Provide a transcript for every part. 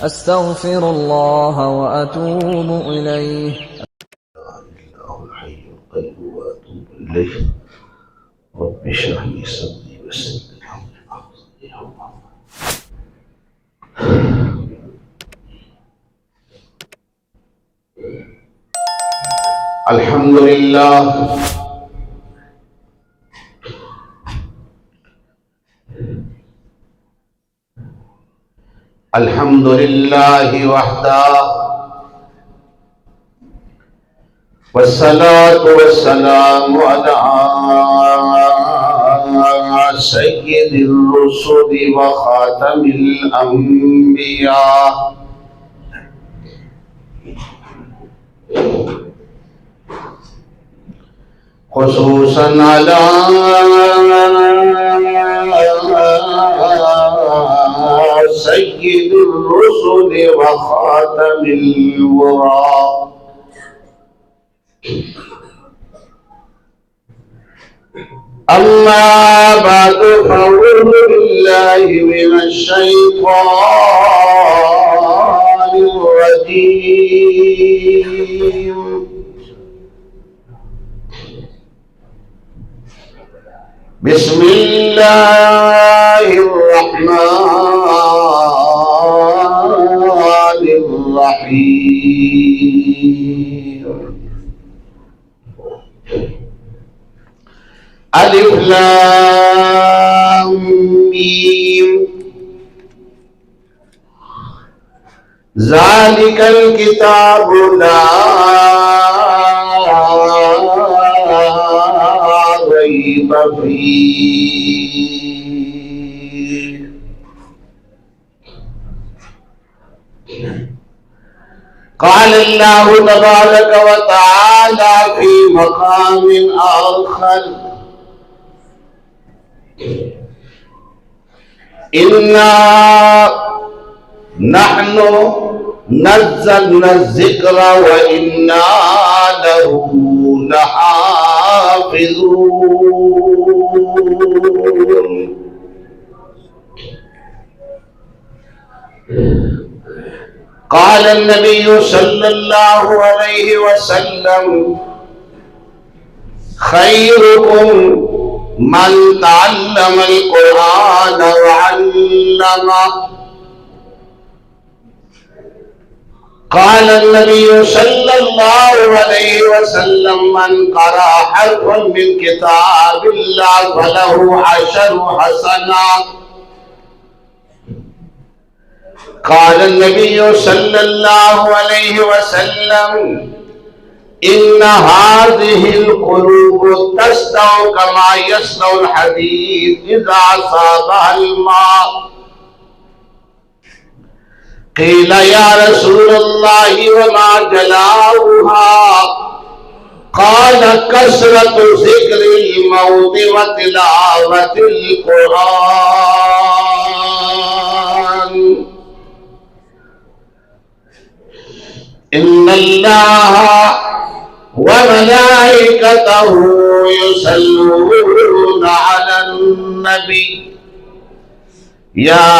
أستغفر الله وأتوب إليه. الحي القيوم وأتوب إليه. رب اشرح لي صدري ويسر لي أمري. الحمد لله الحمد لله وحده، والصلاة والسلام على سيد الرسل وخاتم الأنبياء، خصوصا على سيد الرسل وخاتم الورى. أما بعد فأعوذ بالله من الشيطان الرجيم. بسم الله الرحمن الرحيم. ألف لام ميم. ذلك الكتاب لا ريب فيه. قال الله تبارك وتعالى في مقام آخر: إنا نحن نزلنا الذكر وإنا له لحافظون. قال النبي صلى الله عليه وسلم: خيركم من تعلم القرآن وعلمه. قال النبي صلى الله عليه وسلم: من قرأ حرفا من كتاب الله فله 10 حسنات. قال النبي صلى الله عليه وسلم: إن هذه القلوب تصدع كما يصدع الحديد إذا أصابها الماء. قيل يا رسول الله وما جلاؤها؟ قال كثرة ذكر الموت وتلاوة القرآن. إن الله وملائكته يصلون على النبي يا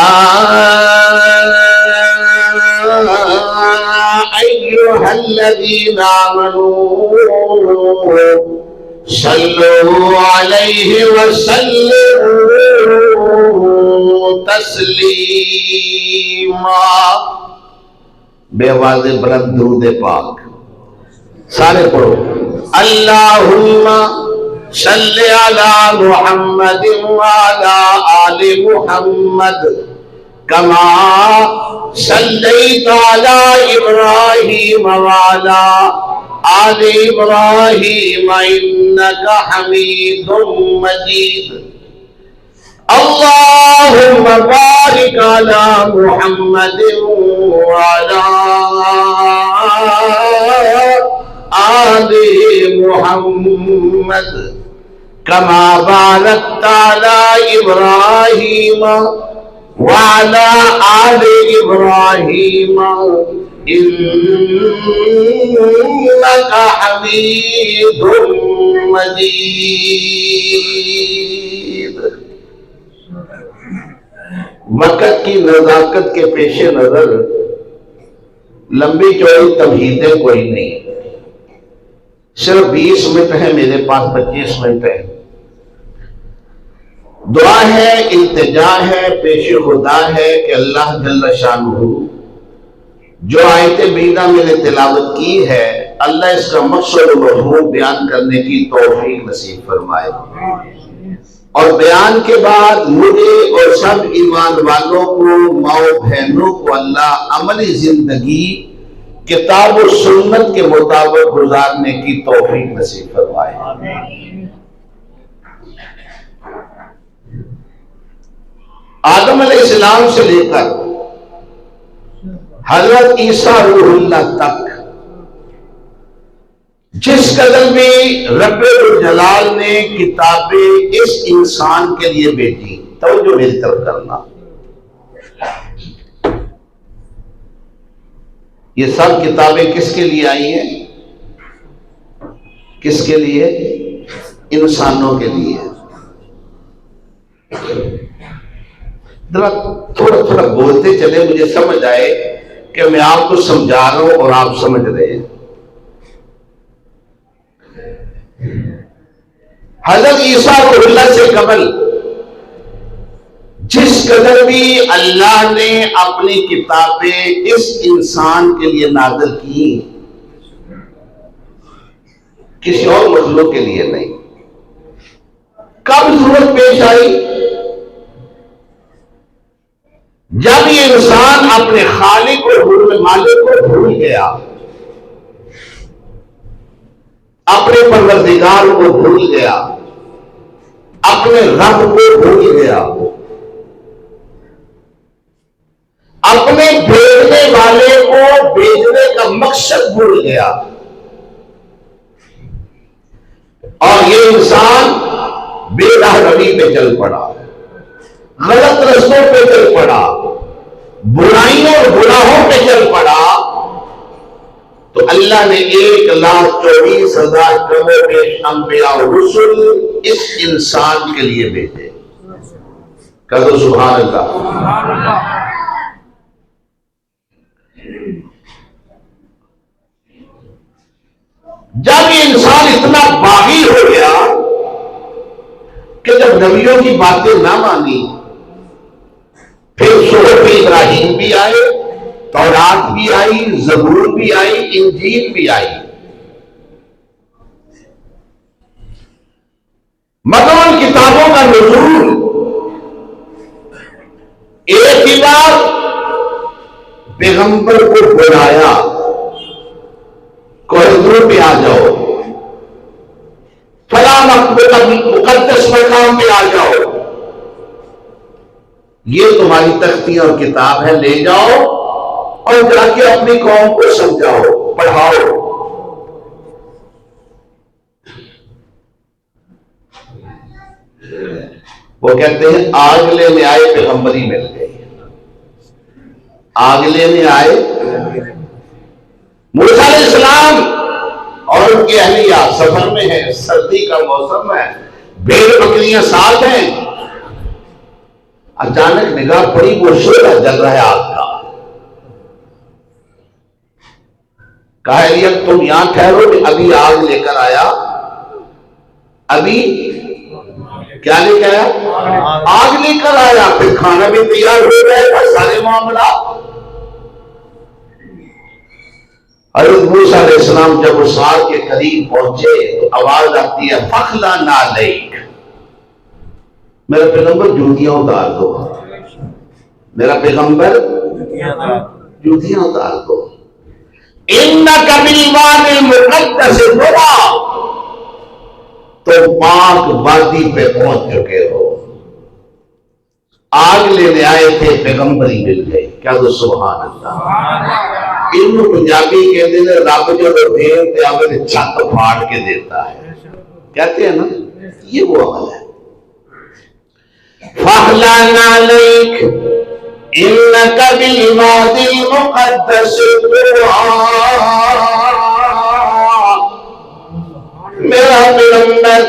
أيها الذين آمنوا صلوا عليه وسلموا تسلیما. بے آواز بلند درود پاک سارے پڑھو. اللہم صلی علی محمد وعلی آل محمد کما صلیت علی ابراہیم وعلی آل ابراہیم انکا حمید مجید. اللهم بارك على محمد وعلى آل محمد كما باركت على إبراهيم وعلى آل إبراهيم إنك حميد مجيد. وقت کی نزاکت کے پیش نظر لمبی چوڑی تمہیدیں کوئی نہیں، صرف 20 منٹ ہے میرے پاس، 25 منٹ ہے۔ دعا ہے، التجا ہے، پیش خدا ہے کہ اللہ جل شانہ جو آیت بیدہ میں نے تلاوت کی ہے، اللہ اس کا مقصد و مضمون بیان کرنے کی توفیق نصیب فرمائے، اور بیان کے بعد مجھے اور سب ایمان والوں کو، ماؤں بہنوں کو اللہ عملی زندگی کتاب و سنت کے مطابق گزارنے کی توفیق نصیب فرمائے۔ آدم علیہ السلام سے لے کر حضرت عیسیٰ روح اللہ تک جس قدر بھی رب الجلال نے کتابیں اس انسان کے لیے بھیجی، توجہ میری طرف کرنا، یہ سب کتابیں کس کے لیے آئی ہیں؟ کس کے لیے؟ انسانوں کے لیے۔ ذرا تھوڑا تھوڑا بولتے چلے، مجھے سمجھ آئے کہ میں آپ کو سمجھا رہا ہوں اور آپ سمجھ رہے ہیں۔ حضرت عیسیٰ روح اللہ سے قبل جس قدر بھی اللہ نے اپنی کتابیں اس انسان کے لیے نازل کی، کسی اور مخلوق کے لیے نہیں۔ کب ضرورت پیش آئی؟ جب یہ انسان اپنے خالق اور مالک کو بھول گیا، اپنے پروردگار کو بھول گیا، اپنے رب کو بھول گیا، اپنے بھیجنے والے کو بھیجنے کا مقصد بھول گیا، اور یہ انسان بے راہ روی پہ چل پڑا، غلط رستوں پہ چل پڑا، برائیوں اور گناہوں پہ چل پڑا، تو اللہ نے 1,24,000 کم و بیش انبیاء و رسل اس انسان کے لیے بھیجے۔ کہو سبحان اللہ۔ جب یہ انسان اتنا باغی ہو گیا کہ جب نبیوں کی باتیں نہ مانی، پھر صحف ابراہیم بھی آئے، تورات بھی آئی، زبور بھی آئی، انجیل بھی آئی، مگر ان کتابوں کا نزول ایک ہی بار پیغمبر کو بلایا، کوہتور پہ آ جاؤ، فلاں مقدس مقام پہ آ جاؤ، یہ تمہاری تختی اور کتاب ہے، لے جاؤ اور جا کے اپنی قوم کو سمجھاؤ، پڑھاؤ۔ وہ کہتے ہیں آگ لینے آئے پیغمبری مل گئی، آگ لینے آئے موسیٰ علیہ السلام اور ان کی اہلیہ سفر میں ہے، سردی کا موسم ہے، بھیڑ بکریاں ساتھ ہیں، اچانک نگاہ پڑی، وہ شعلہ جل رہا ہے آگ کا۔ کہا ایلیہ تم یہاں ٹھہرو، کہ ابھی آگ لے کر آیا، ابھی کیا لے کر آیا؟ آگ لے کر آیا، پھر کھانا بھی تیار ہو جائے گا، سارے معاملات۔ حضرت موسیٰ علیہ السلام جب اس آگ کے قریب پہنچے تو آواز آتی ہے فخلع نعلیک، میرا پیغمبر جوتیاں اتار دو، میرا پیغمبر جوتیاں اتار دو، انک بالوادی المقدس طویٰ، تو پاک وادی پہ پہنچ چکے ہو۔ آگ لینے آئے تھے، پیغمبری مل گئی، کیا تو سبحان اللہ۔ ان پنجابی کہتے ہیں رب جو دین تے آگے چھت پھاڑ کے دیتا ہے، کہتے ہیں نا، یہ وہ عمل ہے۔ فخلع نعلیک انک بالوادی المقدس طویٰ، میرا پیغمبر،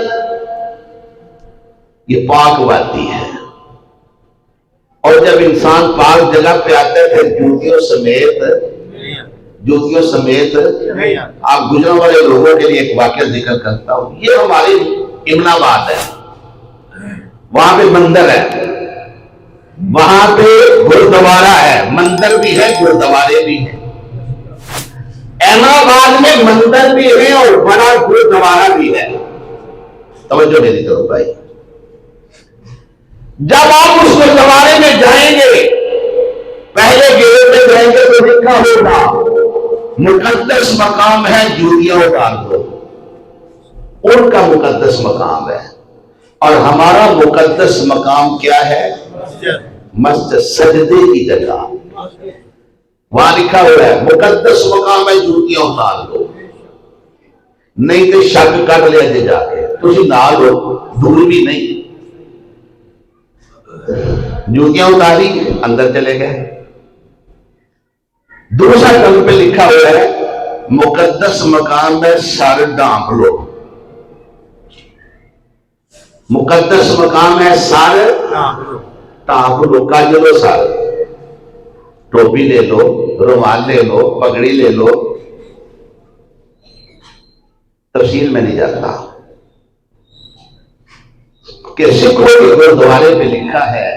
یہ پاک وادی ہے، اور جب انسان پاک جگہ پہ آتا ہے پھر جوتیوں سمیت جوتیوں سمیت آپ گجروں والے لوگوں کے لیے ایک واقعہ ذکر کرتا ہوں. یہ ہماری امن آباد ہے, وہاں پہ مندر ہے, وہاں پہ گردوارا ہے, مندر بھی ہے گردوارے بھی ہیں. احمد آباد میں مندر بھی ہے اور بڑا گردوارا بھی ہے. توجہ میری طرف بھائی, جب آپ اس گردوارے میں جائیں گے پہلے گیٹ میں جائیں گے تو لکھا ہوگا مقدس مقام ہے جوتیاں اتار دو. ان کا مقدس مقام ہے اور ہمارا مقدس مقام کیا ہے؟ مسجد, سجدے کی جگہ. وہاں لکھا ہوا ہے مقدس مقام ہے جوتیاں اتار دو, نہیں تو شک کر لیا جے جا کے تسی نال ہو, دور بھی نہیں. جوتیاں اتاری, اندر چلے گئے. دوسرا کلم پہ لکھا ہوا ہے مقدس مقام میں سر ڈانپ لو. مقدس مقام ہے سر ڈانپ لو. کاج لو سر, ٹوپی لے لو, رومال لے لو, پگڑی لے لو. تفصیل میں نہیں جاتا کہ سکھوں کے گردوارے پہ لکھا ہے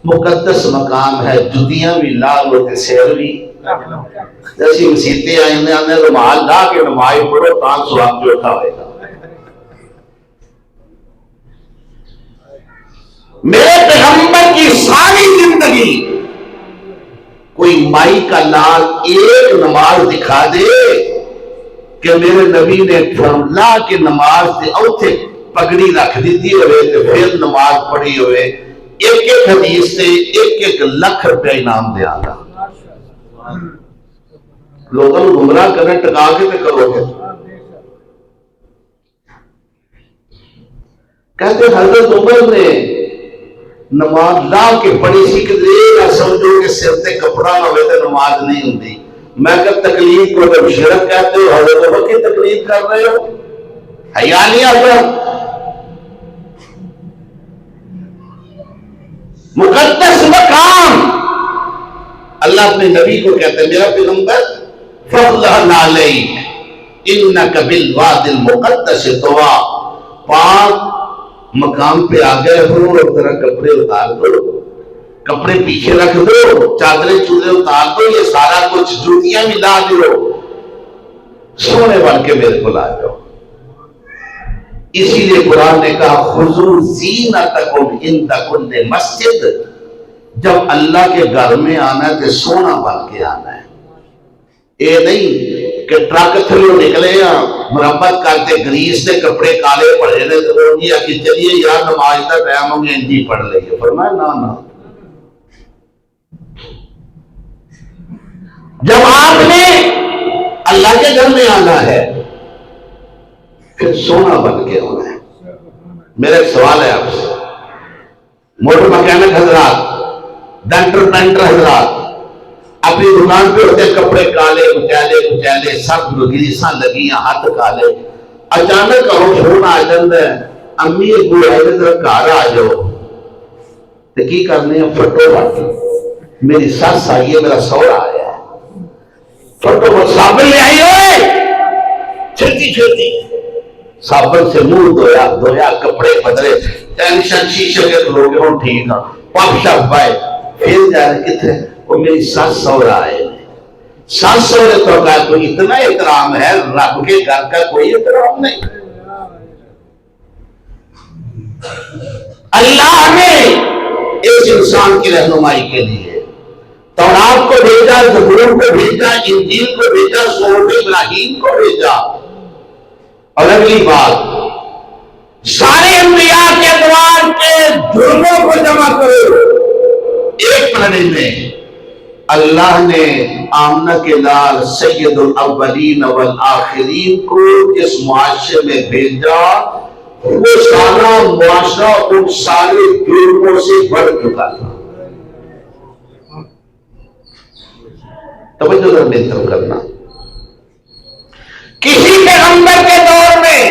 مقدس مقام ہے جتیاں بھی لال ہوتے سیر بھی. جیسی مسیطیں آئیں نے رومال لا کے نماز پڑھو تان سواب جو اٹھا ہوئے گا. میرے پیغمبر کی ساری زندگی کوئی مائی کا لال ایک نماز دکھا دے کہ میرے نبی نے لا کے نماز دے اوتھے پگڑی رکھ دیتی ہوئے تو پھر نماز پڑھی ہوئے, ایک ایک حدیث سے ایک ایک لاکھ روپے انعام دیا گا. لوگوں کو گمراہ کرنے ٹکا کے تے کرو گے. کہتے حضرت عمر نے نماز لا کے پڑھی سی کہ نہ سمجھو کہ سر تے کپڑا نہ ہوئے تو نماز نہیں ہوتی. میں کہ تکلیف کو جب شرک کہتے ہو, حضرت عمر کی تکلیف کر رہے ہو, حیا نہیں آتا. مقدس مقام اللہ اپنے نبی کو کہتے ہیں میرا پیغمبر فضل علیک انک بالواد المقدس طوا, پاک مقام پہ آ گئے ہو اور ذرا کپڑے اتار دو, کپڑے پیچھے رکھ دو, چادریں چودریں اتار دو, یہ سارا کچھ جوتیاں بھی لا دو, سونے بن کے میرے کو لا جاؤ. اسی لیے قرآن نے کہا خذوا زینتکم عند کل مسجد, جب اللہ کے گھر میں آنا ہے تو سونا بن کے آنا ہے. یہ نہیں کہ ٹرک تھلو نکلے مرمت کرتے گریس سے کپڑے کالے پڑے نے تو جی آگے چلیے یار نماز کا ٹائم ہوں گے انجی پڑھ لئیے. فرمایا نا, جب آپ نے اللہ کے گھر میں آنا ہے پھر سونا بن کے ہونا ہے. میرا ایک سوال ہے آپ سے, موٹر مکینک حضرات, ڈاکٹر پینٹر حضرات, اپنی دکان پہ ہوتے کپڑے کالے کچیلے کچیلے, سب گریساں لگیاں, ہاتھ کالے, اچانک کہو فون آ جاتا ہے امی ابو آئے ذرا گھر آ جاؤ, تو کی کرنے ہیں فٹو فٹ میری سس آئی ہے, میرا سوہرا آیا ہے, فٹو فٹ صابن لے آئی ہوئے, چھتی چھتی صابن سے منہ دھویا دھویا, کپڑے بدلے, ٹینشن شیشے کے لوگ ہوں ٹھیک ہے, پاپ شاپ پائے, پھر جا رہے کتنے وہ میری ساس سوہرا آئے. ساس سوہرے تو کا کوئی اتنا احترام ہے, رب کے گھر کا کوئی احترام نہیں. اللہ نے اس انسان کی رہنمائی کے لیے تورات کو بھیجا, زبور کو بھیجا, انجیل کو بھیجا, صحف ابراہیم کو بھیجا. اور اگلی بات, سارے انبیاء کے ادوار کے جرموں کو جمع کرو ایک پڑھنے میں. اللہ نے آمنہ کے لال سید الاولین والآخرین کو اس معاشرے میں بھیجا, وہ سارا معاشرہ ان سارے جرموں سے بڑھ چکا تھا. توجہ ذرا میری طرف کرنا. کسی پیغمبر کے دور میں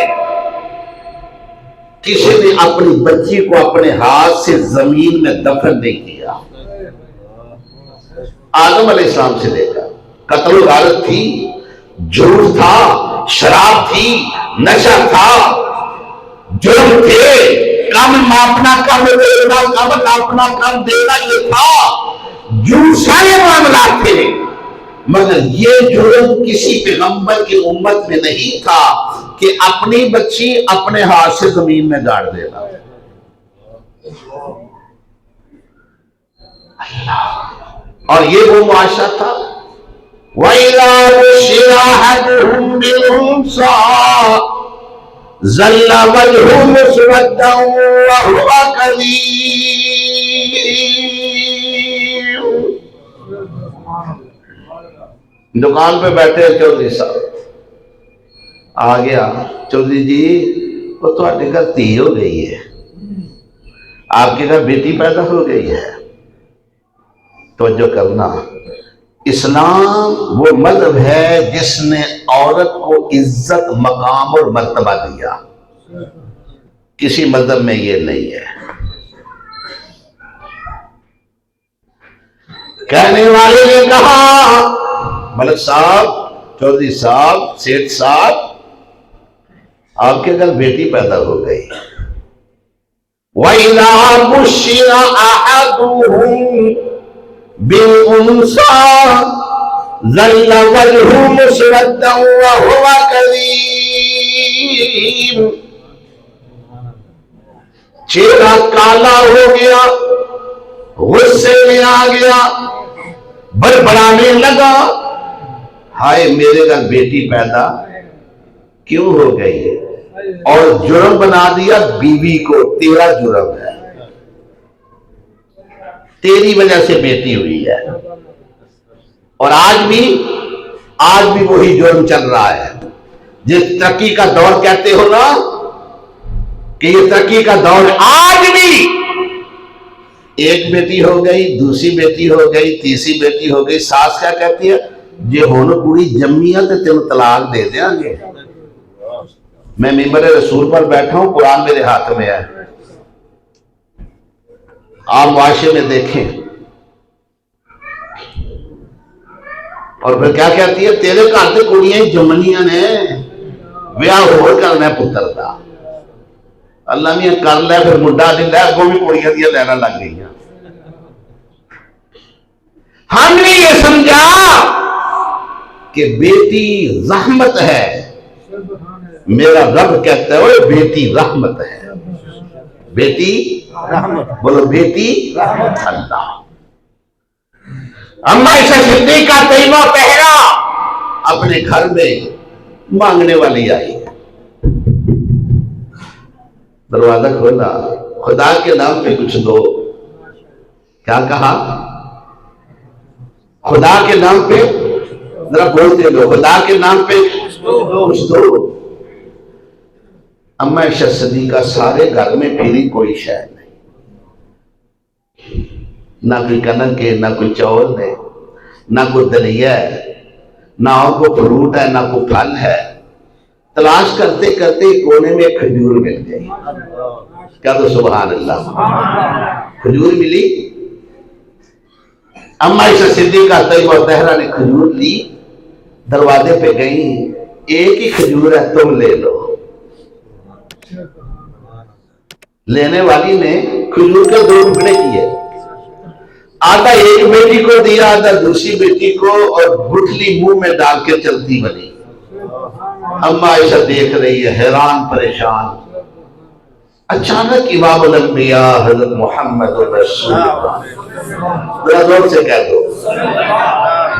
کسی نے اپنی بچی کو اپنے ہاتھ سے زمین میں دفن نہیں کیا. آدم علیہ السلام سے لے کر قتل و غارت تھی، جھوٹ تھا، شراب تھی، نشہ تھا، جرم تھے، کم ماپنا، کم دینا، کم ناپنا، کم دینا، یہ تھا، جو سارے معاملات تھے، مگر یہ جرم کسی پیغمبر کی امت میں نہیں تھا کہ اپنی بچی اپنے ہاتھ سے زمین میں گاڑ دینا۔ اور یہ وہ معاشرہ تھا، وَإِذَا بُشِّرَ أَحَدُهُم بِالْأُنثَىٰ ظَلَّ وَجْهُهُ مُسْوَدًّا وَهُوَ كَظِيمٌ۔ دکان پہ بیٹھے چودھری صاحب، آ گیا، چودھری جی وہ تھوڑے گھر دھی ہو گئی ہے، آپ کے گھر بیٹی پیدا ہو گئی ہے۔ توجہ کرنا، اسلام وہ مذہب ہے جس نے عورت کو عزت، مقام اور مرتبہ دیا، کسی مذہب میں یہ نہیں ہے۔ کہنے والے نے کہا، ملک صاحب، چودھری صاحب، سیٹھ صاحب، آپ کے گھر بیٹی پیدا ہو گئی۔ وَإِذَا بُشِّرَ أَحَدُهُم بِالْأُنثَىٰ ظَلَّ وَجْهُهُ مُسْوَدًّا وَهُوَ كَظِيمٌ، چہرہ کالا ہو گیا، غصے میں آ گیا، بڑبڑانے لگا، ہائے میرے گھر بیٹی پیدا کیوں ہو گئی ہے، اور جرم بنا دیا بیوی کو، تیرا جرم ہے، تیری وجہ سے بیٹی ہوئی ہے۔ اور آج بھی وہی جرم چل رہا ہے۔ جس ترقی کا دور کہتے ہو نا کہ یہ ترقی کا دور ہے، آج بھی ایک بیٹی ہو گئی، دوسری بیٹی ہو گئی، تیسری بیٹی ہو گئی، ساس کیا کہتی ہے، جے ہون کڑی جمی ہے تو تینوں طلاق دے دیں گے۔ میں ممبر رسول پر بیٹھا ہوں، قرآن میرے ہاتھ میں ہے، آپ معاشرے میں دیکھیں۔ اور پھر کیا کہتی ہے، تیرے گھر تے کڑیاں جمنیاں نے، بیاہ ہور کرنا ہے پتر دا، اللہ میاں کر لے، پھر منڈا دے لے، اگوں بھی کڑیاں دیا لینا لگ گئی ہیں۔ ہم نے یہ سمجھا کہ بیٹی رحمت ہے، میرا رب کہتا ہے اوے بیٹی رحمت ہے، بیٹی رحمت، بولو بیٹی رحمت، اللہ۔ اما عائشہ صدیقہ طیبہ طاہرہ اپنے گھر میں مانگنے والی آئی، دروازہ کھولا، خدا کے نام پہ کچھ دو۔ کیا کہا؟ خدا کے نام پہ، ذرا بولتے لو، خدا کے نام پہ کچھ دو۔ اما عائشہ صدیقہ سارے گھر میں پھری، کوئی شے نہیں، نہ کوئی کنک ہے، نہ کوئی چاول ہے، نہ کوئی دلیا ہے، نہ اور کوئی فروٹ ہے، نہ کوئی پھل ہے۔ تلاش کرتے کرتے کونے میں ایک کھجور مل گئی۔ کیا تو سبحان اللہ، کھجور ملی۔ اما عائشہ صدیقہ طیبہ طاہرہ نے کھجور لی، دروازے پہ گئیں، ایک ہی کھجور ہے، تم لے لو۔ لینے والی نے کھجور کے 2 ٹکڑے کیے، آدھا ایک بیٹی کو دیا، آدھا دوسری بیٹی کو، اور گٹھلی منہ میں ڈال کے چلتی بنی۔ اما عائشہ دیکھ رہی ہے، حیران پریشان۔ اچانک امام الانبیاء حضرت محمد رسول اللہ، ذرا زور سے کہہ دو،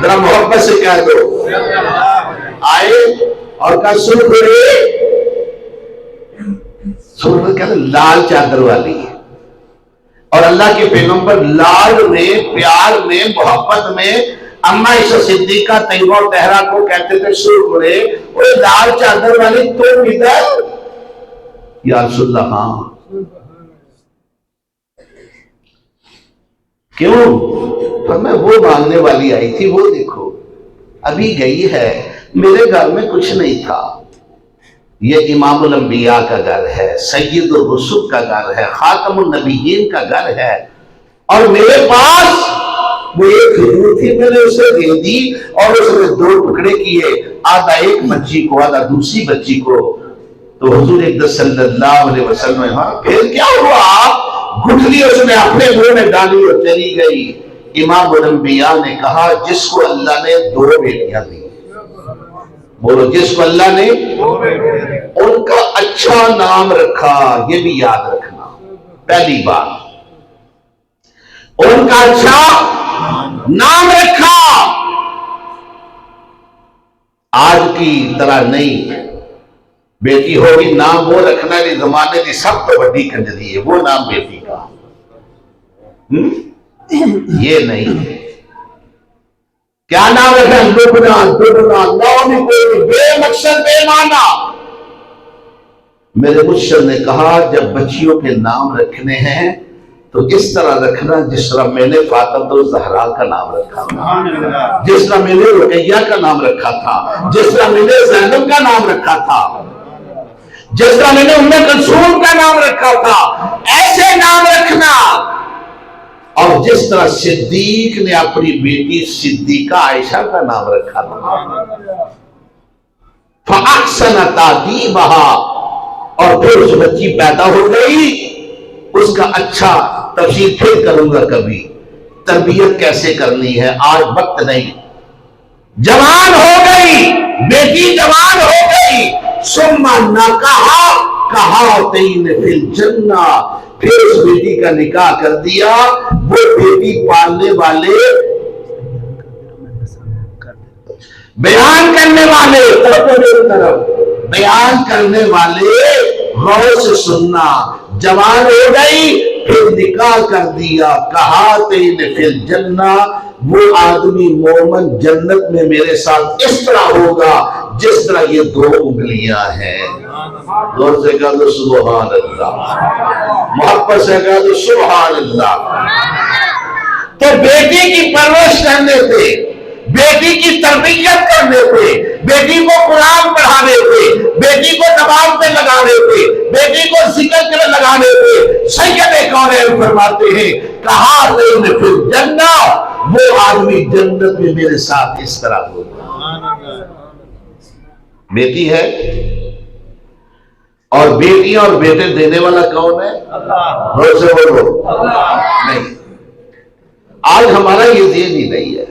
ذرا محبت سے کہہ دو، آئے اور کہا سرخ کہتے لال چادر والی ہے، اور اللہ کے پیغمبر لال میں، پیار میں، محبت میں اما عائشہ صدیقہ طیبہ طاہرہ کو کہتے تھے سرخرے، وہ لال چادر والی تو ادھر، یا رسول اللہ ہاں، کیوں؟ فرمایا وہ مانگنے والی آئی تھی، وہ دیکھو ابھی گئی ہے، میرے گھر میں کچھ نہیں تھا، یہ امام الانبیاء کا گھر ہے، سید الرسل کا گھر ہے، خاتم النبیین کا گھر ہے، اور میرے پاس وہ ایک کھجور تھی، میں نے اسے دے دی اور اس نے 2 ٹکڑے کیے، آدھا ایک بچی کو آدھا دوسری بچی کو۔ تو حضور اقدس صلی اللہ علیہ وسلم، ہاں پھر کیا ہوا؟ گٹھلی اس نے اپنے منہ میں ڈالی اور چلی گئی۔ امام الانبیاء نے کہا جس کو اللہ نے 2 بیٹیاں دی، بولو جس کو اللہ نے ان کا اچھا نام رکھا، یہ بھی یاد رکھنا پہلی بات، ان کا اچھا نام رکھا، آج کی طرح نہیں۔ بیٹی ہوگی نام وہ رکھنا نہیں، زمانے کی سب تو بڑی کنجری ہے وہ نام بیٹی کا، یہ نہیں۔ کیا نام رکھنا؟ دگنا نام کوئی بے مقصد بے معنی۔ میرے مرشد نے کہا جب بچیوں کے نام رکھنے ہیں تو اس طرح رکھنا جس طرح میں نے فاطمہ الزہرا کا نام رکھا تھا، جس طرح میں نے رقیہ کا نام رکھا تھا، جس طرح میں نے زینب کا نام رکھا تھا، جس طرح میں نے ام کلثوم کا نام رکھا تھا، ایسے نام رکھنا۔ اور جس طرح صدیق نے اپنی بیٹی صدیقہ عائشہ کا نام رکھا تھا، فَأَحْسَنَ تَعْدِيبَهَا، اور پھر اس بچی پیدا ہو گئی، اس کا اچھا تفصیل پھر کروں گا کبھی، تربیت کیسے کرنی ہے، آج وقت نہیں۔ جوان ہو گئی بیٹی، جوان ہو گئی، ثم نکحتین فی الجنہ، پھر اس بیٹی کا نکاح کر دیا۔ وہ بیٹی پالنے والے، بیان کرنے والے، بیان کرنے والے غور سے سننا، جوان ہو گئی پھر نکاح کر دیا، کہاتین فی الجنہ، وہ آدمی مومن جنت میں میرے ساتھ اس طرح ہوگا جس طرح یہ 2 انگلیاں ہیں۔ زور سے کہا تو سبحان اللہ، محبت سے کہا تو سبحان اللہ۔ تو بیٹی کی پرورش کرنے پہ، بیٹی کی تربیت کرنے پہ، بیٹی کو قرآن پڑھانے پہ، بیٹی کو نماز پہ لگانے پہ، بیٹی کو ذکر کے لگانے پہ سید کونین فرماتے ہیں کہا نے پھر جنہ، وہ آدمی جنت میں میرے ساتھ اس طرح ہوگا۔ بیٹی ہے اور بیٹیاں اور بیٹے دینے والا کون ہے؟ اللہ۔ سے بولو نہیں۔ آج ہمارا یہ ذہن ہی نہیں ہے،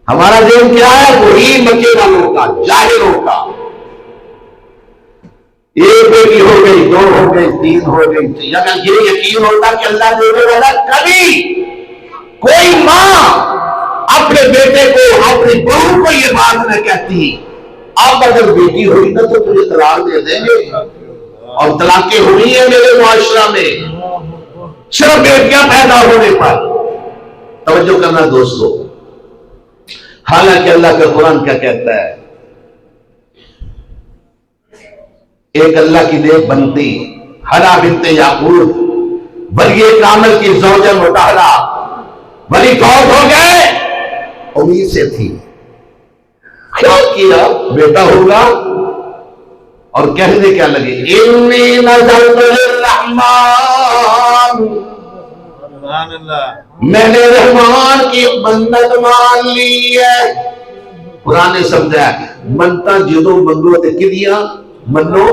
ہمارا ذہن کیا ہے؟ وہی مکے والوں کا، جاہلوں کا۔ ایک بیٹی ہو گئی، 2 ہو گئی، 3 ہو گئی، اگر یہ یقین ہوتا کہ اللہ دینے والا، کبھی کوئی ماں اپنے بیٹے کو، اپنی بہو کو یہ بات نہ کہتی اب اگر بیٹی ہوئی نا تو تجھے طلاق دے دیں گے، اور طلاقیں ہوئی ہیں میرے معاشرہ میں صرف بیٹیاں پیدا ہونے پر۔ توجہ کرنا دوستو، حالانکہ اللہ کا قرآن کیا کہتا ہے؟ ایک اللہ کی نیک بندی حنا بنت یعقوب، ولی کامل کی زوجہ مطہرہ، ولی فوت ہو گئے، امید سے تھی، خیال کیا بیٹا ہوگا، اور کہنے کیا لگے؟ انی نذرت للرحمن، میں نے رحمان کی منت مان لی ہے۔ قرآن نے سمجھا منتا جدو منگو تے کدیاں منو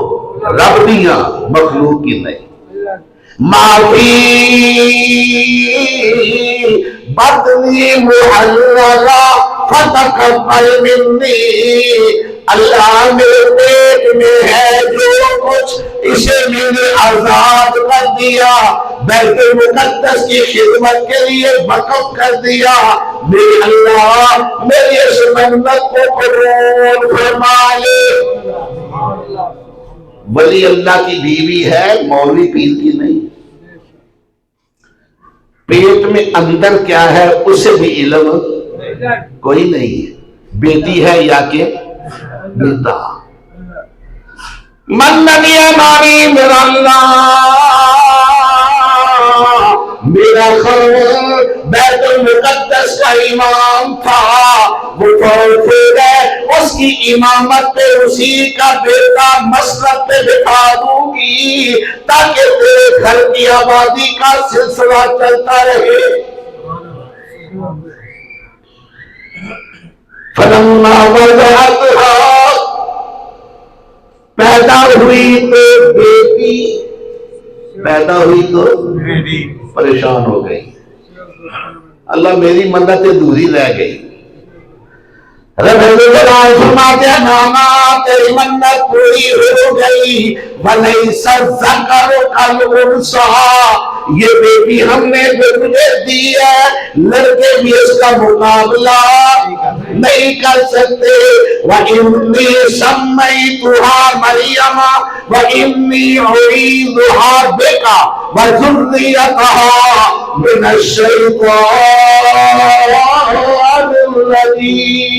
رب دیاں، مخلوق کی نہیں۔ معافی بدنی محللہ فتقبل منی، اللہ میرے پیٹ میں ہے جو کچھ اسے میں نے آزاد کر دیا، بیت المقدس کی خدمت کے لیے وقف کر دیا، میرے اللہ میری اس منت کو قبول فرما لے۔ ولی اللہ کی بیوی ہے، مولوی پیر کی نہیں۔ پیٹ میں اندر کیا ہے اسے بھی علم کوئی نہیں ہے، بیٹی ہے یا کہ بیٹا۔ من نبی امامی میرا اللہ، میرا خبر بیت المقدس کا امام تھا، وہ فوت ہو گئے، اس کی امامت پہ اسی کا بیٹا مسلط پہ بٹھا دوں گی تاکہ تیرے گھر کی آبادی کا سلسلہ چلتا رہے۔ فلما وضعتها، پیدا ہوئی تو بیٹی، پیدا ہوئی تو پریشان ہو گئی، اللہ میری منت ادھوری رہ گئی۔ رب العالمین فرماتے ہیں نانا تیری منت پوری ہو گئی، وَلَيْسَ الذَّكَرُ كَالْأُنثَىٰ، یہ بیٹی ہم نے جو تجھے دی ہے لڑکے بھی اس کا مقابلہ نہیں کر سکتے۔ وَإِنِّي سَمَّيْتُهَا مَرْيَمَ وَإِنِّي أُعِيذُهَا بِكَ وَذُرِّيَّتَهَا مِنَ الشَّيْطَانِ الرَّجِيمِ۔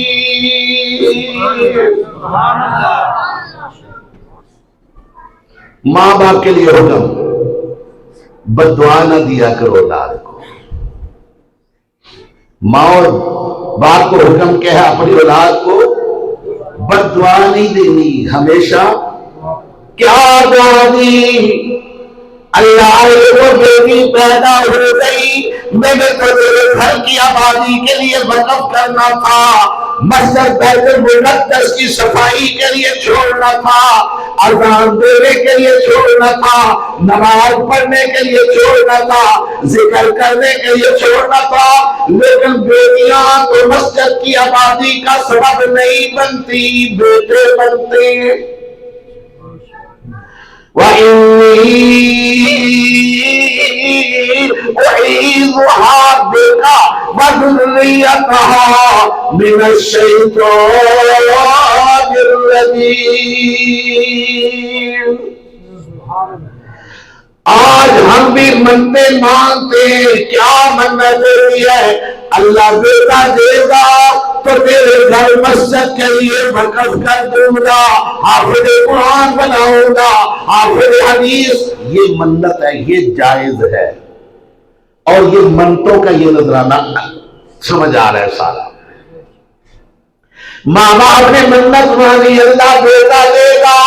ماں باپ کے لیے حکم، بد دعا نہ دیا کرو اولاد کو۔ ماں اور باپ کو حکم کیا ہے اپنی اولاد کو بد دعا نہیں دینی، ہمیشہ کیا دعا دی؟ اللہ وہ بیٹی پیدا ہو گئی، میں نے تو تیرے گھر کی آبادی کے لیے وقف کرنا تھا، مسجد بیت المقدس کی صفائی کے لیے چھوڑنا تھا، اذان دینے کے لیے چھوڑنا تھا، نماز پڑھنے کے لیے چھوڑنا تھا، ذکر کرنے کے لیے چھوڑنا تھا، لیکن بیٹیاں تو مسجد کی آبادی کا سبب نہیں بنتی، بیٹے بنتے ہیں۔ وَإِنِّي أُعِيذُهَا بِكَ وَذُرِّيَّتَهَا مِنَ الشَّيْطَانِ الرَّجِيمِ۔ آج ہم بھی منتے مانتے ہیں، کیا منت دیتی ہے؟ اللہ بیٹا دے گا تو تیرے گھر مسجد کے لیے وقف کر دوں گا، حافظ قرآن بناؤں گا، حافظ حدیث۔ یہ منت ہے، یہ جائز ہے، اور یہ منتوں کا یہ نذرانہ سمجھ آ رہا ہے سارا۔ ماں باپ نے منت مانی، اللہ بیٹا دے گا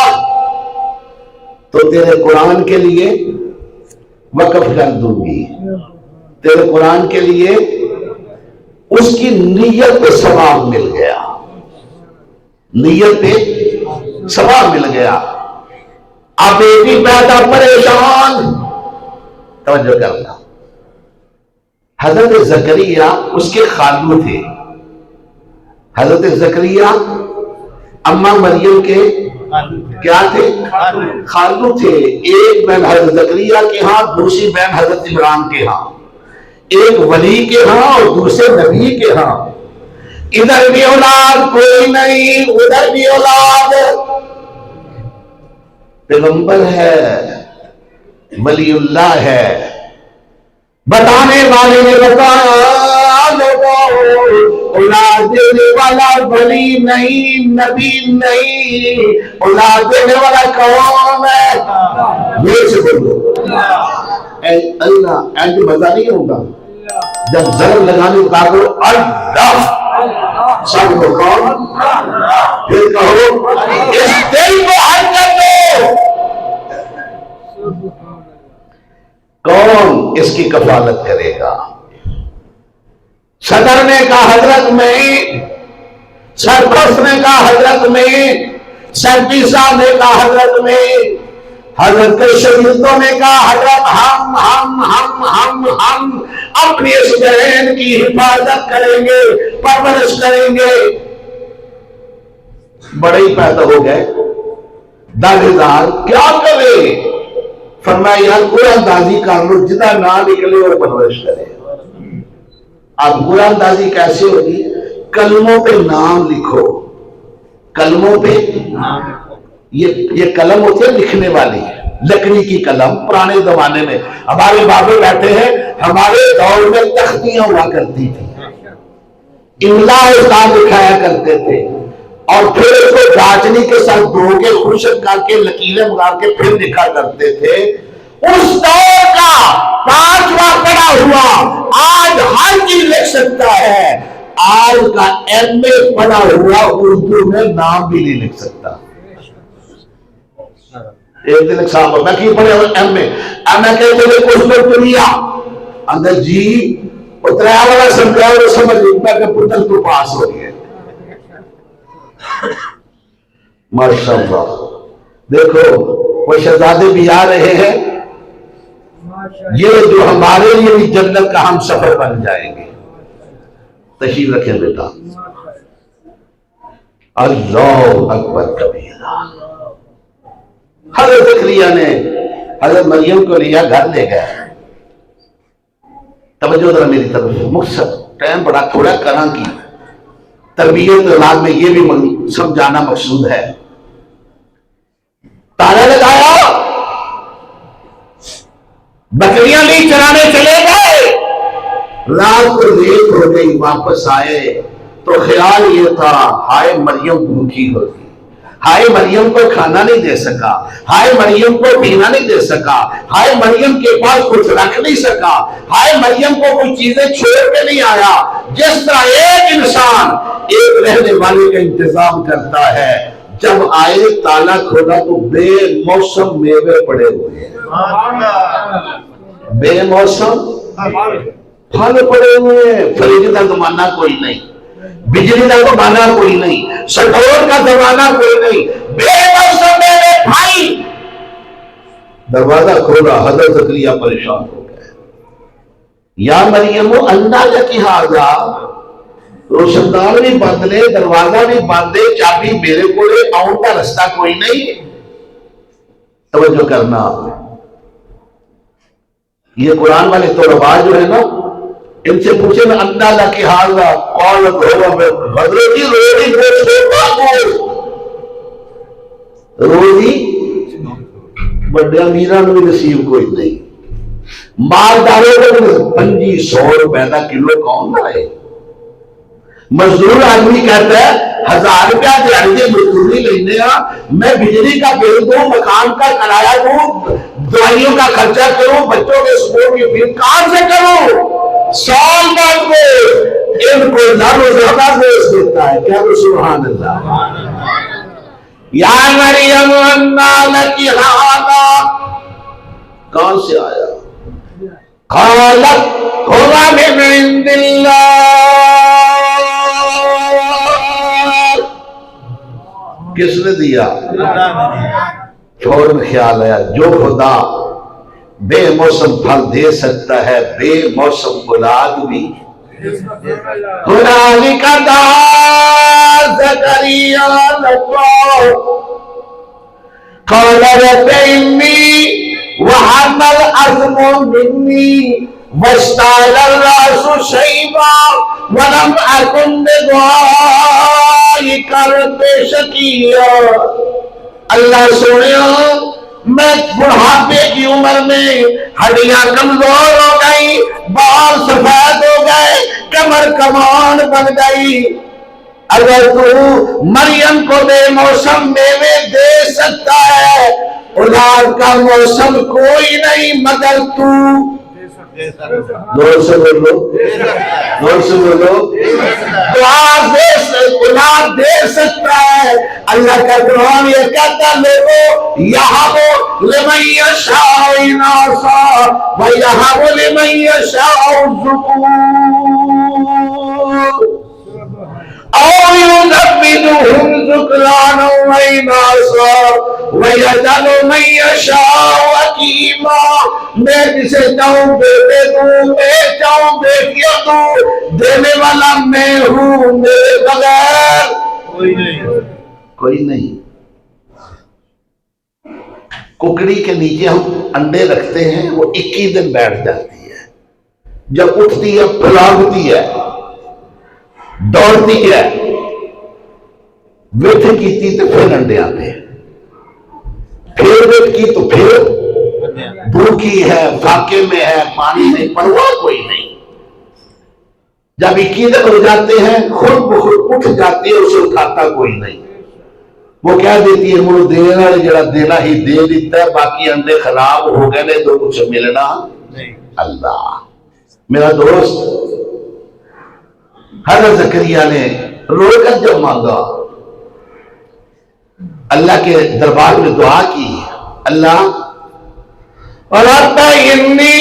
تو تیرے قرآن کے لیے وقف کر دوں گی، تیرے قرآن کے لیے اس کی نیت پہ ثواب مل گیا، نیت پہ ثواب مل گیا۔ اب بیٹی پیدا پریشان، توجہ کرنا، حضرت زکریا اس کے خالو تھے، حضرت زکریا اماں مریم کے کیا تھے؟ خالو تھے۔ ایک بہن حضرت زکریا کے ہاں، دوسری بہن حضرت عمران کے ہاں، ایک ولی کے ہاں اور دوسرے نبی کے ہاں۔ ادھر بھی اولاد کوئی نہیں، ادھر بھی اولاد، پیغمبر ہے، ولی اللہ ہے۔ بتانے والے نے بتایا لوگوں، اولاد دینے والا ولی نہیں، نبی نہیں، اولاد دینے والا کون ہے؟ یہ سے بولو اللہ، اینڈ مزہ نہیں ہوگا جب ضرب لگانے کا کرو اللہ، سب کو کون، پھر کہو اس دل کو حل کر دو، کون اس کی کفالت کرے گا؟ صدر نے کہا حضرت میں، سرپرست نے کہا حضرت میں، سیکرٹری صاحب نے کہا حضرت میں، حضرت کے شہیدوں نے کہا حضرت ہم اپنی اس بہن کی حفاظت کریں گے، پرورش کریں گے۔ بڑے ہی پیدا ہو گئے، داغے دار کیا کرے؟ فرمایا یار قرآن اندازی کر لو، جدہ نہ نکلے اور پرورش کرے۔ اب قرآن اندازی کیسے ہوگی؟ کلموں پہ نام لکھو، کلموں پہ یہ قلم ہوتی ہے لکھنے والی، لکڑی کی قلم۔ پرانے زمانے میں ہمارے بابے بیٹھے ہیں، ہمارے دور میں تختیاں ہوا کرتی تھی، املا استاد دکھایا کرتے تھے، اور پھر اس کو جانچنی کے ساتھ دھو کے خشک کر کے لکیریں مار کے پھر لکھا کرتے تھے۔ اس دور کا 5واں پڑھا ہوا آج ہر چیز لکھ سکتا ہے، آج کا ایم اے پڑھا ہوا اردو میں نام بھی نہیں لکھ سکتا۔ ایک دن ایک صاحب میں کی پڑھے ایم اے کہتے تھے کچھ تو دنیا اندر جی اتریا والا سمجھا وہ سمجھ لیتا کہ پتر تو پاس ہو گیا. ماشاءاللہ دیکھو وہ شہزادے بھی آ رہے ہیں، یہ جو ہمارے لیے بھی جنت کا ہم سفر بن جائیں گے. تشریف رکھیں بیٹا. اللہ اکبر کبیرہ. حضرت زکریا نے حضرت مریم کو لیا، گھر لے گئے. توجہ ذرا میری طرف، مقصد ٹائم بڑا تھوڑا کرا کی تربیت اولاد میں یہ بھی سمجھانا مقصود ہے. تالا لگایا، بکریاں لی چرانے چلے گئے. رات کو لیٹ ہو گئی، واپس آئے تو خیال یہ تھا ہائے مریم بھوکی ہوگی، ہائے مریم کو کھانا نہیں دے سکا، ہائے مریم کو پینا نہیں دے سکا، ہائے مریم کے پاس کچھ رکھ نہیں سکا، ہائے مریم کو کوئی چیزیں چھوڑ کے نہیں آیا. جس طرح ایک انسان ایک رہنے والے کا انتظام کرتا ہے، جب آئے تالا کھولا تو بے موسم میوے پڑے ہوئے ہیں، بے موسم پھل پڑے ہوئے ہیں. فریج کا زمانہ کوئی نہیں، بجلی کا زمانہ کوئی نہیں، سٹور کا زمانہ کوئی نہیں، بے موسم میوے پھل. دروازہ کھولا، حضرت زکریا پریشان ہو گئے. یا مریم اندھا لکی ہاذا، روشن دان بھی بند نے، دروازہ بھی بند ہے، چابی میرے کو آؤں کا رستہ کوئی نہیں. توجہ کرنا، یہ قرآن والے تو رواج جو ہے نا، ان سے پوچھے میں اندھا لکی ہاذا قالت هو حضرت روزی گوشت ہوتا روزی بڑے امیران بھی نصیب کوئی نہیں، مالداروں کو 2500 روپے کا کلو کون لائے. مزدور آدمی کہتا ہے 1000 روپیہ دیہڑی کی مزدوری لینے ہاں، میں بجلی کا بل دوں، مکان کا کرایہ دوں، دوائیوں کا خرچہ کروں، بچوں کے اسکول کی فیس کہاں سے کروں. سال بعد میں ان کو روزانہ گوشت دیتا ہے. کیا تو سبحان اللہ. یا مریم انا لکی ھذا، کہاں سے آیا؟ قالت هو من عند اللہ. کس نے دیا؟ فوراً خیال آیا جو خدا بے موسم پھل دے سکتا ہے، بے موسم اولاد بھی. هنالک دعا زکریا ربہ قال رب انی وہن العظم منی واشتعل الرأس شیبا ولم اکن بدعائک رب شقیا. اللہ سنیا، میں بڑھاپے کی عمر میں ہڈیاں کمزور ہو گئی، بال سفید ہو گئے، کمر کمان بن گئی. اگر تو مریم کو بے موسم میوے دے سکتا ہے، اولاد کا موسم کوئی نہیں مگر تو. زور سے بولو، زور سے بولو. اولاد دے سکتا ہے. اللہ کا قرآن یہ کہتا ہے لوگوں یہب لمن یشاء اناثا ویہب لمن یشاء الذکور او یزوجہم ذکرانا واناثا ویجعل من یشاء عقیما. میں جسے چاہوں بیٹے دوں، میں چاہوں بیٹیاں دوں، دینے والا میں ہوں، میرے بغیر کوئی نہیں. ککڑی کے نیچے ہم انڈے رکھتے ہیں، وہ 21 دن بیٹھ جاتی ہے. جب اٹھتی ہے پھلاگتی ہے، دوڑتی ہے، ویٹ کی تو پھر انڈے آتے ہیں، پھر ویٹ کی تو پھر بھوکی ہے، فاقے میں ہے، پانی نہیں، پرواہ کوئی نہیں. جب 21 دن ہو جاتے ہیں خود بخود اٹھ جاتی ہے، اسے اٹھاتا کوئی نہیں. وہ کیا دیتی ہے؟ مجھے دینا جڑا دینا ہی دے دیتا ہے، باقی انڈے خراب ہو گئے نہیں تو کچھ ملنا نہیں. اللہ میرا دوست حضرت زکریا نے رو کر جب مانگا، اللہ کے دربار میں دعا کی، اللہ رب انی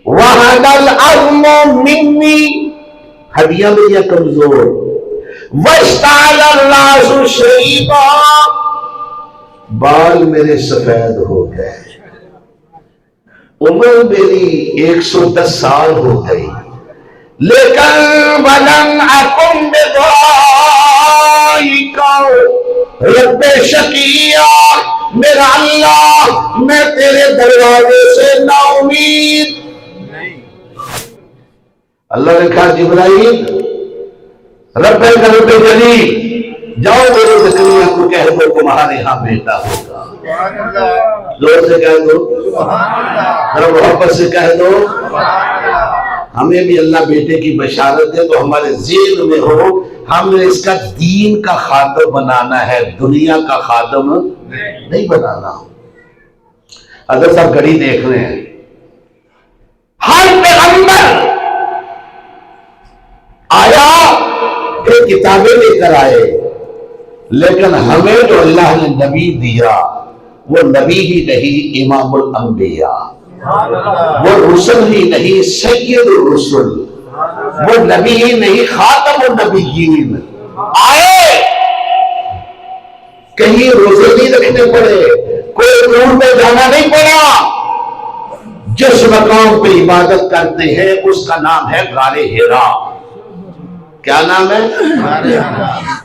وَهَنَ الْعَظْمُ مِنِّي، ہڈیاں میری کمزور، وَاشْتَعَلَ الرَّأْسُ شَيْبًا، بال میرے سفید ہو گئے، عمر میری 110 سال ہو گئی، لیکن وَلَمْ أَكُنْ بِدُعَائِكَ رب شقیّا، میرا اللہ میں تیرے دروازے سے نا امید۔ اللہ نے کہا جبرائیل رب جلیل جاؤ میرے زکریا کو کہہ دو تمہارے ہاں بیٹا ہوگا، زور سے کہہ دو، ذرا محبت سے کہہ دو، ہمیں بھی اللہ بیٹے کی بشارت دے تو ہمارے ذہن میں ہو ہم نے اس کا دین کا خادم بنانا ہے، دنیا کا خادم نہیں بنانا۔ حضرت صاحب گھڑی دیکھ رہے ہیں، ہر پیغمبر آیا پھر کتابیں لے کر آئے، لیکن ہمیں جو اللہ نے نبی دیا وہ نبی ہی نہیں امام الانبیاء، وہ رسول ہی نہیں سید الرسل، وہ نبی ہی نہیں خاتم النبیین۔ آئے کہیں روزے نہیں رکھنے پڑے، کوئی نور میں جانا نہیں پڑا، جس مقام پہ عبادت کرتے ہیں اس کا نام ہے غار حرا۔ کیا نام ہے؟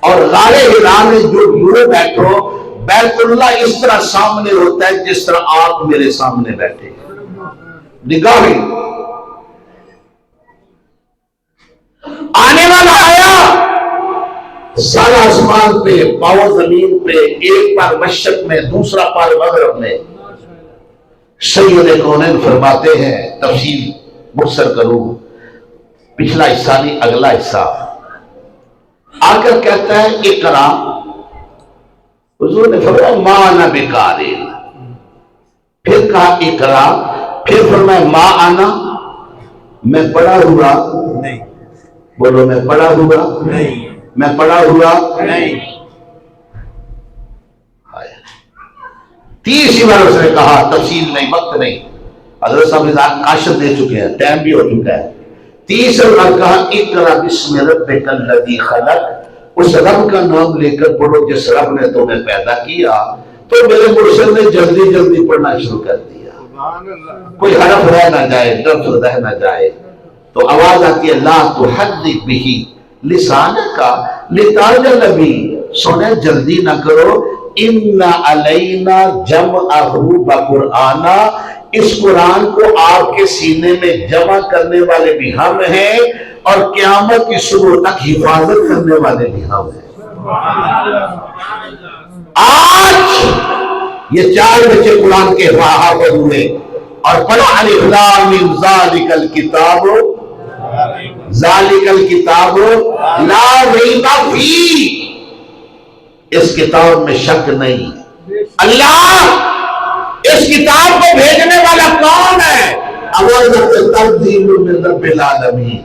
اور غار حرا میں جو یوں بیٹھو، بیت اللہ اس طرح سامنے ہوتا ہے جس طرح آپ میرے سامنے بیٹھے، نگاہیں آنے والا آیا، سارا آسمان پہ، پاؤں زمین پہ، ایک پار مشرق میں دوسرا پار مغرب میں۔ سید کونین فرماتے ہیں، تفصیل مختصر کروں، پچھلا حصہ نہیں اگلا حصہ، آ کر کہتا ہے اقرا، حضور نے فرمایا ما انا بقارئ، پھر کہا اقرا، پھر فرمایا ما انا، میں پڑھا ہوا نہیں، بولو میں پڑھا ہوا نہیں، میں پڑھا ہوا نہیں۔ 30 بار اس نے کہا، تفصیل نہیں، وقت نہیں، حضرت صاحب نے کاشت دے چکے ہیں، ٹائم بھی ہو چکا ہے۔ 30 بار کہا اقرا بسم ربک الذی خلق، اس رب کا نام لے کر پڑھو جس رب نے تمہیں پیدا کیا۔ تو میرے مرشد نے جلدی جلدی پڑھنا شروع کر دیا، کوئی حرف رہ نہ جائے، لفظ رہ نہ جائے، تو آواز آتی ہے لا تحرک بہ لسانک لتعجل بہ، سونے جلدی نہ کرو، ان علینا جمعہ بقرآن، اس قرآن کو آپ کے سینے میں جمع کرنے والے بھی ہم ہیں اور قیامت کی صبح تک حفاظت کرنے والے بھی ہم ہیں۔ آج یہ 4 بچے قرآن کے حافظ ہوئے اور پڑھا الف لام میم ذالک الکتاب، ذالک الکتاب لا ریب فیہ، اس کتاب میں شک نہیں۔ اللہ اس کتاب کو بھیجنے والا کون ہے؟ تنزیل من رب العالمین۔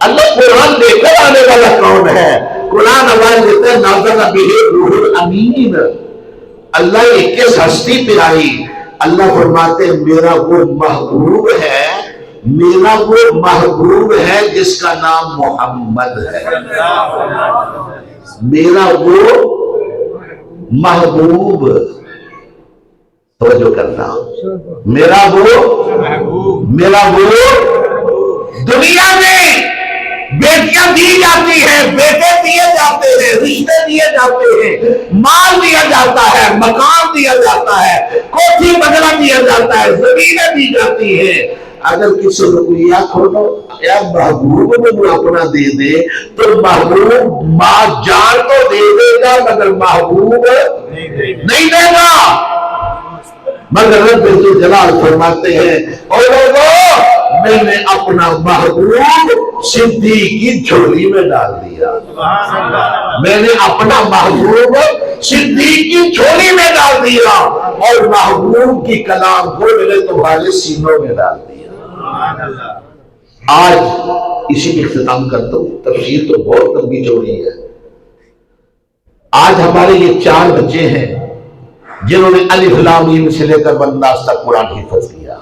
اللہ قرآن لے کر آنے والا کون ہے؟ قرآن آواز دیتا ہے نازل بہ روح الامین۔ اللہ یہ کس ہستی پہ آئی؟ اللہ فرماتے ہیں میرا وہ محبوب ہے، میرا وہ محبوب ہے جس کا نام محمد ہے، میرا وہ محبوب، توجہ کرنا، میرا وہ دنیا میں بیٹیاں دی جاتی ہیں، بیٹے دیے جاتے ہیں، رشتے دیے جاتے ہیں، مال دیا جاتا ہے، مکان دیا جاتا ہے، کوٹھی بنگلہ دیا جاتا ہے، زمینیں دی جاتی ہیں۔ اگر کسی کو یہ کھولو یا محبوب میں اپنا دے دے تو محبوب ماں جان تو دے دے گا مگر محبوب نہیں دے گا۔ مگر رب جلال فرماتے ہیں اور لوگوں میں نے اپنا محبوب صدیق کی جھولی میں ڈال دیا، میں نے اپنا محبوب صدیق کی جھولی میں ڈال دیا اور محبوب کی کلام کو میں نے تمہارے سینوں میں ڈال دیا۔ آج اسی میں اختتام کرتا ہوں، تفسیر تو بہت لمبی چوڑی ہے۔ آج ہمارے یہ 4 بچے ہیں جنہوں نے الف لام میم سے لے کر والناس تک قرآن حفظ کیا۔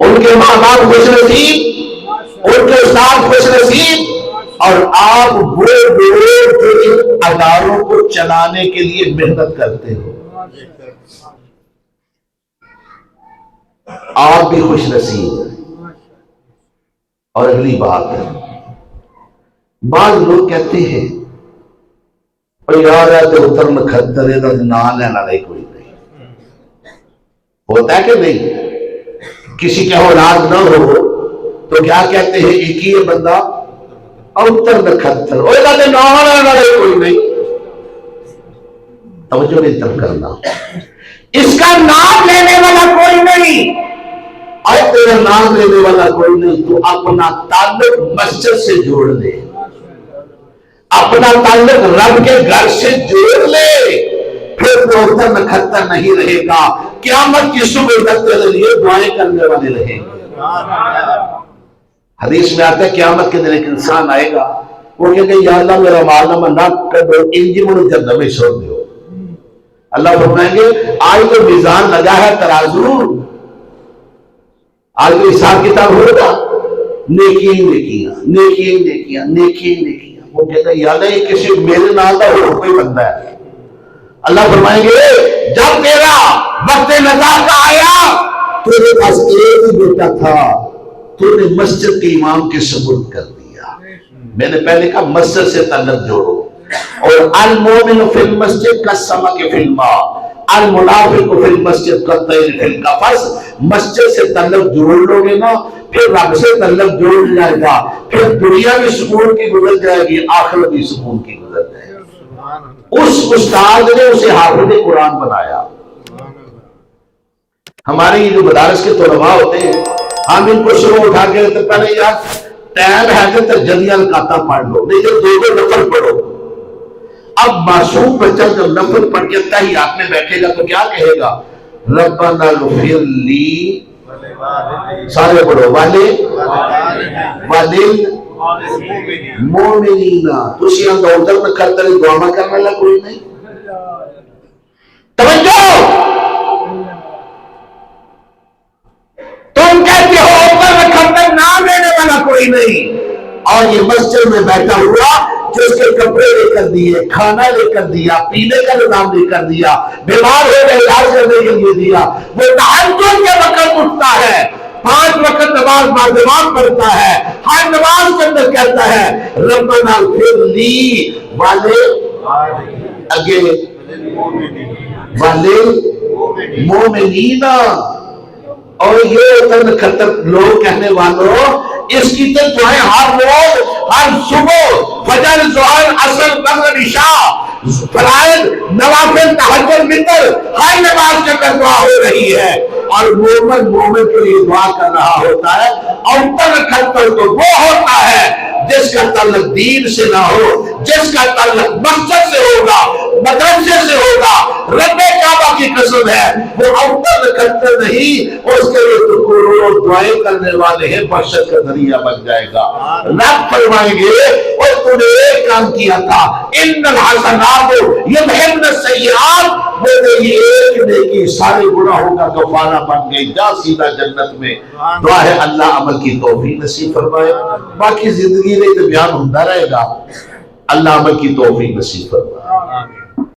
ان کے ماں باپ خوش نصیب، ان کے استاد خوش نصیب، اور آپ وہ لوگ جو ان اداروں کو چلانے کے لیے محنت کرتے ہو، آپ بھی خوش نصیب ہیں۔ اور اگلی بات ہے، بعض لوگ کہتے ہیں یار ہے تو اتر نکھتر نام لینا نہیں، کوئی نہیں ہوتا ہے کہ نہیں؟ کسی کے اولاد نہ ہو تو کیا کہتے ہیں، ایک ہی بندہ اتر نکھتر، نام لینا کوئی نہیں۔ توجہ نہیں تب کرنا، اس کا نام لینے والا کوئی نہیں، اور تیرا نام لینے والا کوئی نہیں، تو اپنا تعلق مسجد سے جوڑ لے، اپنا تعلق رب کے گھر سے جوڑ لے، پھر تو اتر نکھتر نہیں رہے گا، قیامت کی صبح تک تیرے لیے دعائیں کرنے والے رہیں گے۔ حدیث میں آتا ہے قیامت کے دن ایک انسان آئے گا، وہ کہے گا یا اللہ میرا معلوم نہ کر دو، انجی مجھے جنت میں چھوڑ دیو۔ اللہ فرمائیں گے آج تو میزان لگا ہے، ترازو، آج تو حساب کتاب ہوگا، نیکیاں نیکیاں نیکیاں نیکیاں نیکیاں نیکیاں۔ وہ کہتا ہے یا اللہ یہ کسی میرے نام کا اور کوئی بندہ ہے۔ اللہ فرمائیں گے جب تیرا وقت نزاع کا آیا، تیرے پاس ایک ہی بیٹا تھا، تو نے مسجد کے امام کے سپرد کر دیا۔ میں نے پہلے کہا مسجد سے تعلق جوڑو، اور المومن فی المسجد کالسمک فی الماء، المنافق فی المسجد کالطیر فی القفص۔ مسجد سے تعلق جوڑ لو گے نا، پھر رب سے تعلق جوڑ جائے گا، پھر دنیا بھی سکون کی گزر جائے گی، آخرت بھی سکون کی گزر جائے گی۔ اس استاد نے اسے حافظ قرآن بنایا۔ ہمارے یہ جو مدارس کے طلباء ہوتے ہیں، ہم ان کو شروع اٹھا کے تو پہلے یار ٹائم ہے کہ ترجمہ القاطع پڑھ لو، نہیں تو دو نفل پڑھو۔ اب معصوم بچہ جب نفل پڑھ کے تحیات میں بیٹھے گا تو کیا کہے گا؟ ربنا اغفر لی، سارے پڑھو، والے مومنین، تسی اندر ادھر میں کرتے رہے، دعا میں کرنے لگا کوئی نہیں۔ توجہ، تم کہتے ہو اوپر میں کھڑتے نام لینے والا کوئی نہیں، اور یہ مسجد میں بیٹھا ہوا جو اس کے کپڑے لے کر دیے، کھانا لے کر دیا، پینے کا نظام لے کر دیا، بیمار ہو گئے علاج کرنے کے لیے دیا، وہ تہجد کے وقت اٹھتا ہے، 5 وقت نماز باجماعت پڑھتا ہے، ہر نماز کے اندر کہتا ہے ربنا اغفر لی والے اگے والے مومنین۔ اور یہ اتر خطر لوگ کہنے والوں، اس کی تو دعائیں ہر روز، ہر صبح، فجر، ظہر، عصر، مغرب، عشاء، فرائض، نوافل، تہجد، وتر، ہر نماز کے اندر دعا ہو رہی ہے، اور مومن کے لیے دعا کر رہا ہوتا ہے۔ اور اتر خطر تو وہ ہوتا ہے جس کا تعلق دین سے نہ ہو، جس کا تعلق مسجد سے ہوگا، مدرسے سے ہوگا، رب کعبہ کی قسم ہے وہ اتر خطر نہیں، اس کے لیے تو کروڑوں دعائیں کرنے والے ہیں، بخشش کا ذریعہ بن جائے گا۔ رب فرمائیں گے اور تو نے ایک کام کیا تھا، ان الحسنات یذہبن السیئات، میرے یہ ایک نیکی سارے گناہوں کا کفارہ بن گئی، جا سیدھا جنت میں۔ دعا ہے اللہ عمل کی توفیق نصیب فرمائے، باقی زندگی میں تو بیان ہوتا رہے گا، اللہ عمل کی توفیق نصیب فرمائے۔